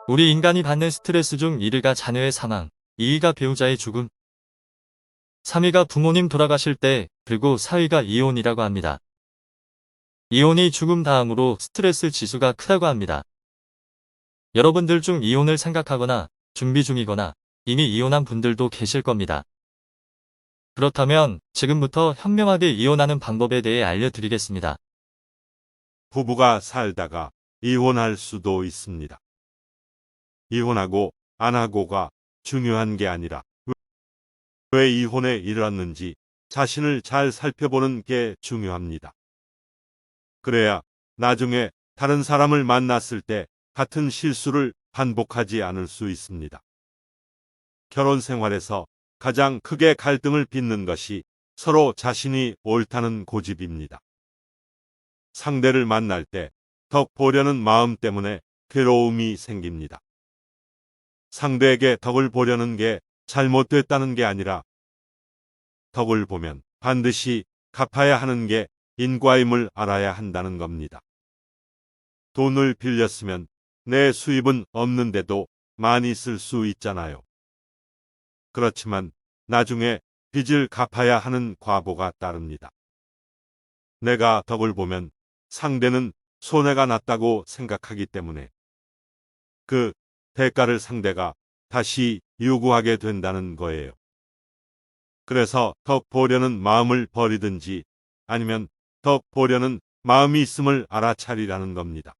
우리 인간이 받는 스트레스 중 1위가 자녀의 사망, 2위가 배우자의 죽음, 3위가 부모님 돌아가실 때, 그리고 4위가 이혼이라고 합니다. 이혼이 죽음 다음으로 스트레스 지수가 크다고 합니다. 여러분들 중 이혼을 생각하거나 준비 중이거나 이미 이혼한 분들도 계실 겁니다. 그렇다면 지금부터 현명하게 이혼하는 방법에 대해 알려드리겠습니다. 부부가 살다가 이혼할 수도 있습니다. 이혼하고 안 하고가 중요한 게 아니라 왜 이혼에 이르렀는지 자신을 잘 살펴보는 게 중요합니다. 그래야 나중에 다른 사람을 만났을 때 같은 실수를 반복하지 않을 수 있습니다. 결혼 생활에서 가장 크게 갈등을 빚는 것이 서로 자신이 옳다는 고집입니다. 상대를 만날 때 덕 보려는 마음 때문에 괴로움이 생깁니다. 상대에게 덕을 보려는 게 잘못됐다는 게 아니라 덕을 보면 반드시 갚아야 하는 게 인과임을 알아야 한다는 겁니다. 돈을 빌렸으면 내 수입은 없는데도 많이 쓸 수 있잖아요. 그렇지만 나중에 빚을 갚아야 하는 과보가 따릅니다. 내가 덕을 보면 상대는 손해가 났다고 생각하기 때문에 그 대가를 상대가 다시 요구하게 된다는 거예요. 그래서 덕 보려는 마음을 버리든지 아니면 덕 보려는 마음이 있음을 알아차리라는 겁니다.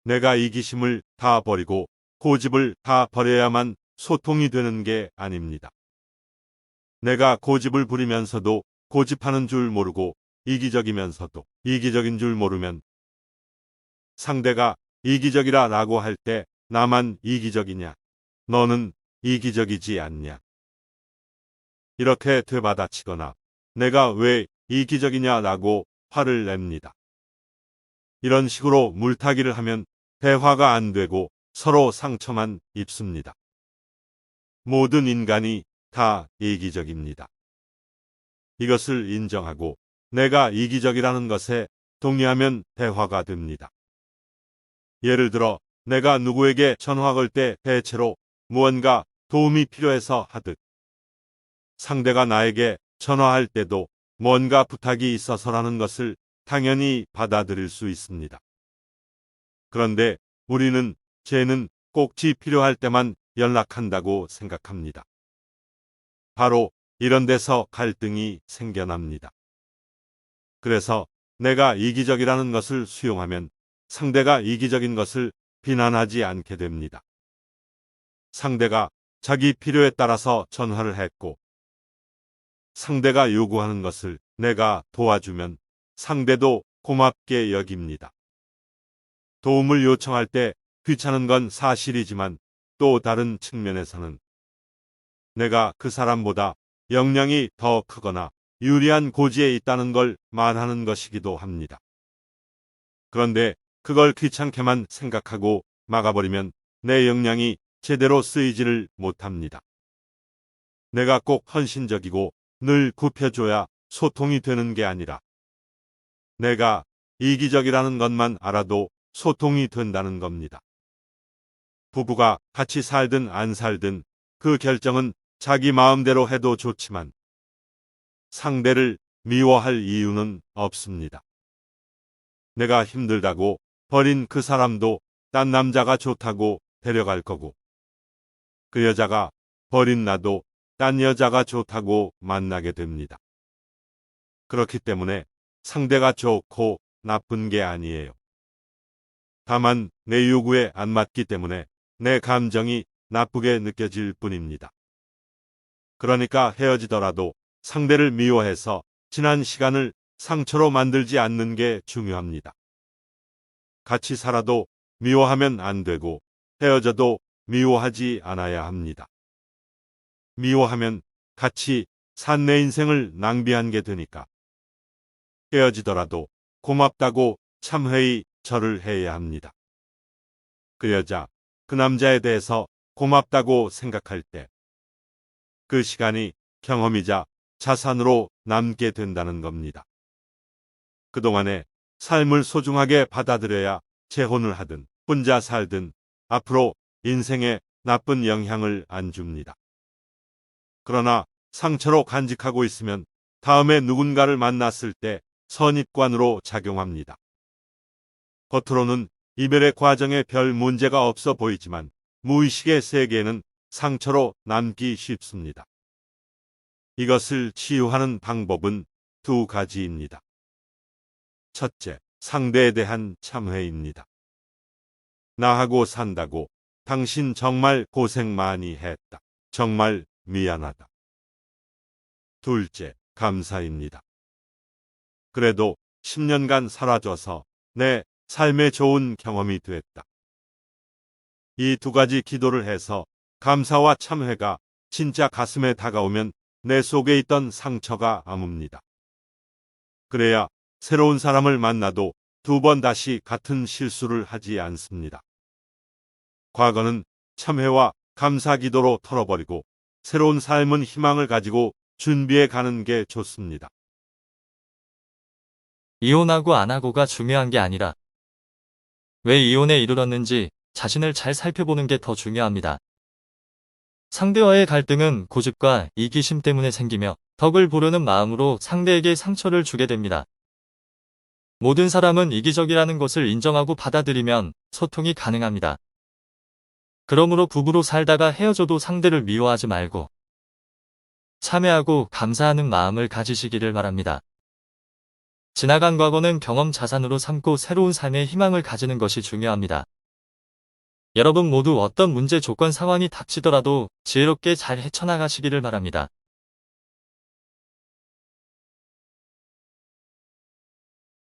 내가 이기심을 다 버리고 고집을 다 버려야만 소통이 되는 게 아닙니다. 내가 고집을 부리면서도 고집하는 줄 모르고 이기적이면서도 이기적인 줄 모르면 상대가 이기적이라 라고 할 때 나만 이기적이냐? 너는 이기적이지 않냐? 이렇게 되받아치거나 내가 왜 이기적이냐라고 화를 냅니다. 이런 식으로 물타기를 하면 대화가 안 되고 서로 상처만 입습니다. 모든 인간이 다 이기적입니다. 이것을 인정하고 내가 이기적이라는 것에 동의하면 대화가 됩니다. 예를 들어 내가 누구에게 전화 걸 때 대체로 무언가 도움이 필요해서 하듯 상대가 나에게 전화할 때도 뭔가 부탁이 있어서라는 것을 당연히 받아들일 수 있습니다. 그런데 우리는 쟤는 꼭지 필요할 때만 연락한다고 생각합니다. 바로 이런 데서 갈등이 생겨납니다. 그래서 내가 이기적이라는 것을 수용하면 상대가 이기적인 것을 비난하지 않게 됩니다. 상대가 자기 필요에 따라서 전화를 했고 상대가 요구하는 것을 내가 도와주면 상대도 고맙게 여깁니다. 도움을 요청할 때 귀찮은 건 사실이지만 또 다른 측면에서는 내가 그 사람보다 역량이 더 크거나 유리한 고지에 있다는 걸 말하는 것이기도 합니다. 그런데 그걸 귀찮게만 생각하고 막아버리면 내 역량이 제대로 쓰이지를 못합니다. 내가 꼭 헌신적이고 늘 굽혀줘야 소통이 되는 게 아니라 내가 이기적이라는 것만 알아도 소통이 된다는 겁니다. 부부가 같이 살든 안 살든 그 결정은 자기 마음대로 해도 좋지만 상대를 미워할 이유는 없습니다. 내가 힘들다고 버린 그 사람도 딴 남자가 좋다고 데려갈 거고 그 여자가 버린 나도 딴 여자가 좋다고 만나게 됩니다. 그렇기 때문에 상대가 좋고 나쁜 게 아니에요. 다만 내 요구에 안 맞기 때문에 내 감정이 나쁘게 느껴질 뿐입니다. 그러니까 헤어지더라도 상대를 미워해서 지난 시간을 상처로 만들지 않는 게 중요합니다. 같이 살아도 미워하면 안 되고 헤어져도 미워하지 않아야 합니다. 미워하면 같이 산 내 인생을 낭비한 게 되니까 헤어지더라도 고맙다고 참회의 절을 해야 합니다. 그 여자, 그 남자에 대해서 고맙다고 생각할 때 그 시간이 경험이자 자산으로 남게 된다는 겁니다. 그동안의 삶을 소중하게 받아들여야 재혼을 하든 혼자 살든 앞으로 인생에 나쁜 영향을 안 줍니다. 그러나 상처로 간직하고 있으면 다음에 누군가를 만났을 때 선입관으로 작용합니다. 겉으로는 이별의 과정에 별 문제가 없어 보이지만 무의식의 세계에는 상처로 남기 쉽습니다. 이것을 치유하는 방법은 두 가지입니다. 첫째, 상대에 대한 참회입니다. 나하고 산다고 당신 정말 고생 많이 했다. 정말 미안하다. 둘째, 감사입니다. 그래도 10년간 살아줘서 내 삶에 좋은 경험이 됐다. 이 두 가지 기도를 해서 감사와 참회가 진짜 가슴에 다가오면 내 속에 있던 상처가 아뭅니다. 그래야 새로운 사람을 만나도 두 번 다시 같은 실수를 하지 않습니다. 과거는 참회와 감사 기도로 털어버리고 새로운 삶은 희망을 가지고 준비해 가는 게 좋습니다. 이혼하고 안 하고가 중요한 게 아니라 왜 이혼에 이르렀는지 자신을 잘 살펴보는 게 더 중요합니다. 상대와의 갈등은 고집과 이기심 때문에 생기며 덕을 보려는 마음으로 상대에게 상처를 주게 됩니다. 모든 사람은 이기적이라는 것을 인정하고 받아들이면 소통이 가능합니다. 그러므로 부부로 살다가 헤어져도 상대를 미워하지 말고 참회하고 감사하는 마음을 가지시기를 바랍니다. 지나간 과거는 경험 자산으로 삼고 새로운 삶의 희망을 가지는 것이 중요합니다. 여러분 모두 어떤 문제 조건 상황이 닥치더라도 지혜롭게 잘 헤쳐나가시기를 바랍니다.